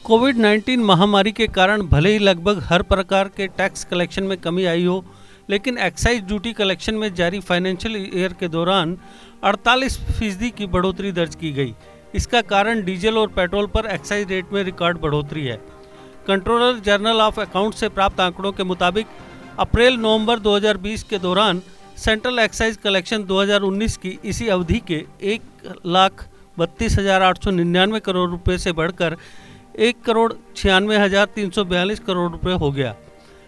कोविड-19 महामारी के कारण भले ही लगभग हर प्रकार के टैक्स कलेक्शन में कमी आई हो, लेकिन एक्साइज ड्यूटी कलेक्शन में जारी फाइनेंशियल ईयर के दौरान 48% की बढ़ोतरी दर्ज की गई। इसका कारण डीजल और पेट्रोल पर एक्साइज रेट में रिकॉर्ड बढ़ोतरी है। कंट्रोलर जनरल ऑफ अकाउंट से प्राप्त आंकड़ों के मुताबिक अप्रैल-नवंबर 2020 के दौरान सेंट्रल एक्साइज कलेक्शन 2019 की इसी अवधि के 1,32,899 करोड़ रुपए से बढ़कर 1,96,342 करोड़ रुपए हो गया।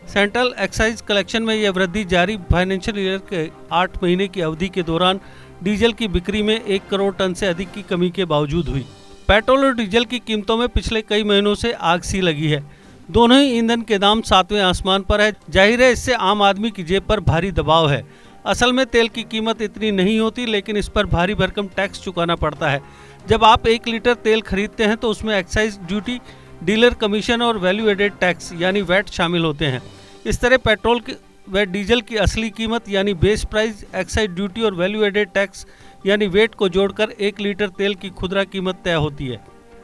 सेंट्रल एक्साइज कलेक्शन में यह वृद्धि जारी फाइनेंशियल ईयर के 8 महीने की अवधि के दौरान डीजल की बिक्री में 1 करोड़ टन से अधिक की कमी के बावजूद हुई। पेट्रोल और डीजल की कीमतों में पिछले कई महीनों से आग सी लगी है। दोनों ही ईंधन के दाम 7वें आसमान पर है। जाहिर है, इससे आम आदमी की जेब पर भारी दबाव है। असल में तेल की कीमत इतनी नहीं होती, लेकिन इस पर भारी भरकम टैक्स चुकाना पड़ता है। जब आप 1 लीटर तेल खरीदते हैं तो उसमें एक्साइज ड्यूटी, डीलर कमीशन और वैल्यू एडेड टैक्स यानी वैट शामिल होते हैं। इस तरह पेट्रोल व डीजल की असली कीमत यानी बेस प्राइस, एक्साइज ड्यूटी और वैल्यू एडेड टैक्स यानी वेट को जोड़कर 1 लीटर तेल की खुदरा कीमत तय होती है।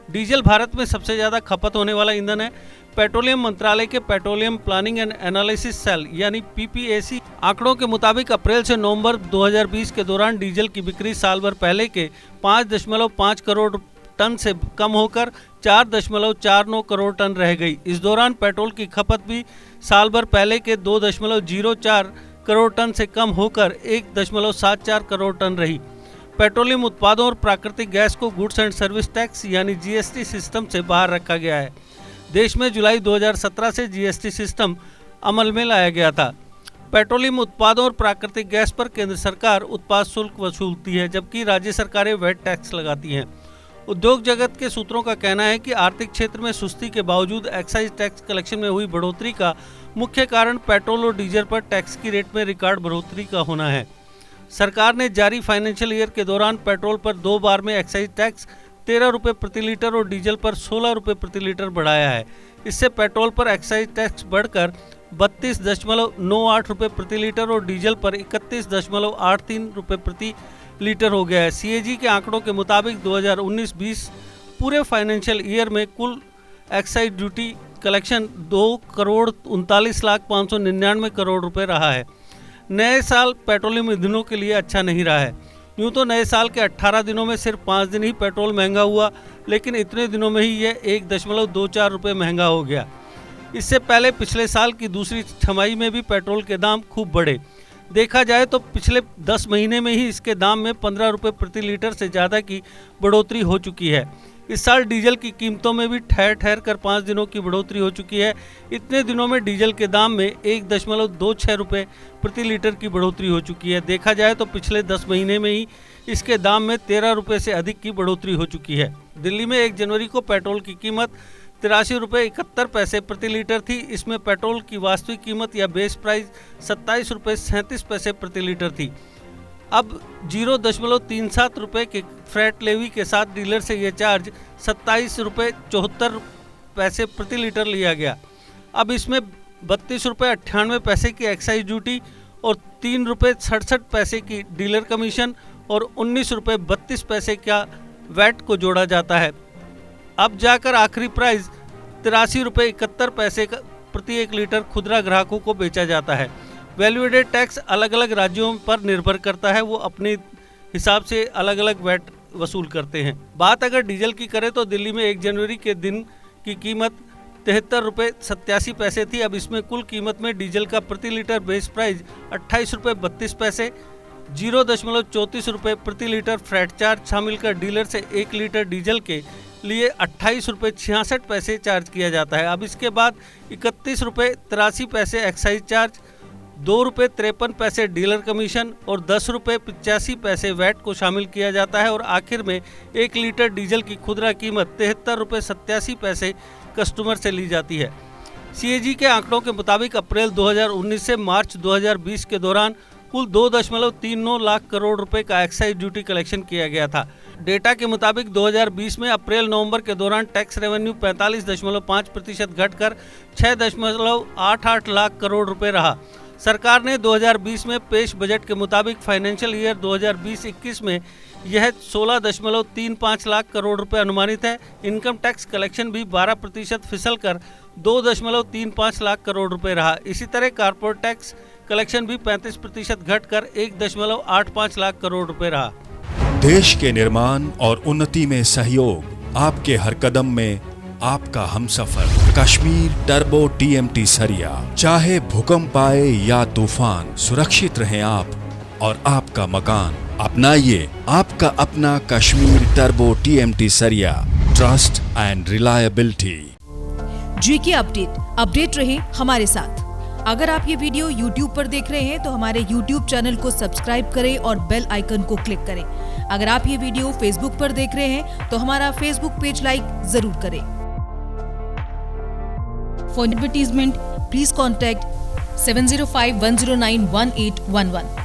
डीजल भारत में सबसे ज़्यादा खपत होने वाला ईंधन है। पेट्रोलियम मंत्रालय के petroleum planning and analysis cell यानी पीपीएसी आंकड़ों के मुताबिक अप्रैल से नवंबर 2020 के दौरान डीजल की बिक्री साल भर पहले के 5.5 करोड़ टन से कम होकर 4.49 करोड़ टन रह गई। इस दौरान पेट्रोल की खपत भी साल भर पहले के 2.04 करोड़ टन से कम होकर 1.74 करोड़ टन रही। पेट्रोलियम उत्पादों और प्राकृतिक गैस को गुड्स एंड सर्विस टैक्स यानी जीएसटी सिस्टम से बाहर रखा गया है। देश में जुलाई 2017 से जीएसटी सिस्टम अमल में लाया गया था। पेट्रोलियम उत्पादों और प्राकृतिक गैस पर केंद्र सरकार उत्पाद शुल्क वसूलती है, जबकि राज्य सरकारें वैट टैक्स लगाती हैं। उद्योग जगत के सूत्रों का कहना है कि आर्थिक क्षेत्र में सुस्ती के बावजूद एक्साइज टैक्स कलेक्शन में हुई बढ़ोतरी का मुख्य कारण पेट्रोल और डीजल पर टैक्स की रेट में रिकॉर्ड बढ़ोतरी का होना है। सरकार ने जारी फाइनेंशियल ईयर के दौरान पेट्रोल पर 2 बार में एक्साइज टैक्स 13 रुपये प्रति लीटर और डीजल पर 16 रुपये प्रति लीटर बढ़ाया है। इससे पेट्रोल पर एक्साइज टैक्स बढ़कर 32.98 रुपये प्रति लीटर और डीजल पर 31.83 रुपये प्रति लीटर हो गया है। सीएजी के आंकड़ों के मुताबिक 2019-20 पूरे फाइनेंशियल ईयर में कुल एक्साइज ड्यूटी कलेक्शन 2,39,599 करोड़ रुपए रहा है। नए साल पेट्रोलियम ईंधनों के लिए अच्छा नहीं रहा है। यूँ तो नए साल के 18 दिनों में सिर्फ 5 दिन ही पेट्रोल महंगा हुआ, लेकिन इतने दिनों में ही यह 1.24 रुपये महंगा हो गया। इससे पहले पिछले साल की दूसरी छमाही में भी पेट्रोल के दाम खूब बढ़े। देखा जाए तो पिछले 10 महीने में ही इसके दाम में 15 रुपये प्रति लीटर से ज़्यादा की बढ़ोतरी हो चुकी है। इस साल डीजल की कीमतों में भी ठहर कर 5 दिनों की बढ़ोतरी हो चुकी है। इतने दिनों में डीजल के दाम में 1.26 रुपये प्रति लीटर की बढ़ोतरी हो चुकी है। देखा जाए तो पिछले 10 महीने में ही इसके दाम में 13 रुपये से अधिक की बढ़ोतरी हो चुकी है। दिल्ली में 1 जनवरी को पेट्रोल की कीमत 83 रुपये 71 पैसे प्रति लीटर थी। इसमें पेट्रोल की वास्तविक कीमत या बेस प्राइस 27 रुपये 37 पैसे प्रति लीटर थी। अब 0.37 रुपये के फ्रैट लेवी के साथ डीलर से यह चार्ज 27 रुपये 74 पैसे प्रति लीटर लिया गया। अब इसमें 32 रुपये 98 पैसे की एक्साइज ड्यूटी और 3 रुपये 67 पैसे की डीलर कमीशन और 19 रुपये 32 पैसे का वैट को जोड़ा जाता है। अब जाकर आखिरी प्राइस 83 रुपये 71 पैसे प्रति 1 लीटर खुदरा ग्राहकों को बेचा जाता है। वैल्यू एडेड टैक्स अलग अलग राज्यों पर निर्भर करता है, वो अपने हिसाब से अलग अलग वैट वसूल करते हैं। बात अगर डीजल की करें तो दिल्ली में 1 जनवरी के दिन की कीमत 73 रुपये 87 पैसे थी। अब इसमें कुल कीमत में डीजल का प्रति लीटर बेस प्राइस 28 रुपये 32 पैसे, 0.34 रुपये प्रति लीटर फ्रैट चार्ज शामिल कर डीलर से 1 लीटर डीजल के लिए 28 रुपये 66 पैसे चार्ज किया जाता है। अब इसके बाद 31 रुपये 83 पैसे एक्साइज चार्ज, 2 रुपये 53 पैसे डीलर कमीशन और 10 रुपये 85 पैसे वैट को शामिल किया जाता है और आखिर में 1 लीटर डीजल की खुदरा कीमत 73 रुपये 87 पैसे कस्टमर से ली जाती है। सीएजी के आंकड़ों के मुताबिक अप्रैल 2019 से मार्च 2020 के दौरान कुल 2.39 लाख करोड़ रुपए का एक्साइज ड्यूटी कलेक्शन किया गया था। डेटा के मुताबिक 2020 में अप्रैल-नवंबर के दौरान टैक्स रेवेन्यू 45.5% घटकर 6.88 लाख करोड़ रुपए रहा। सरकार ने 2020 में पेश बजट के मुताबिक फाइनेंशियल ईयर 2020-21 में यह 16.35 लाख करोड़ रुपए अनुमानित है। इनकम टैक्स कलेक्शन भी 12% फिसल कर 2.35 लाख करोड़ रुपए रहा। इसी तरह कॉर्पोरेट टैक्स कलेक्शन भी 35% घटकर 1.85 लाख करोड़ रुपए रहा। देश के निर्माण और उन्नति में सहयोग, आपके हर कदम में आपका हमसफर। कश्मीर टर्बो TMT सरिया, चाहे भूकंप आए या तूफान, सुरक्षित रहें आप और आपका मकान। अपनाइए आपका अपना कश्मीर टर्बो TMT सरिया, trust and reliability. GK update रहे हमारे साथ। अगर आप ये वीडियो YouTube पर देख रहे हैं तो हमारे YouTube चैनल को सब्सक्राइब करें और बेल आइकन को क्लिक करें। अगर आप ये वीडियो Facebook पर देख रहे हैं तो हमारा Facebook पेज लाइक जरूर करें। For advertisement, please contact 705-109-1811.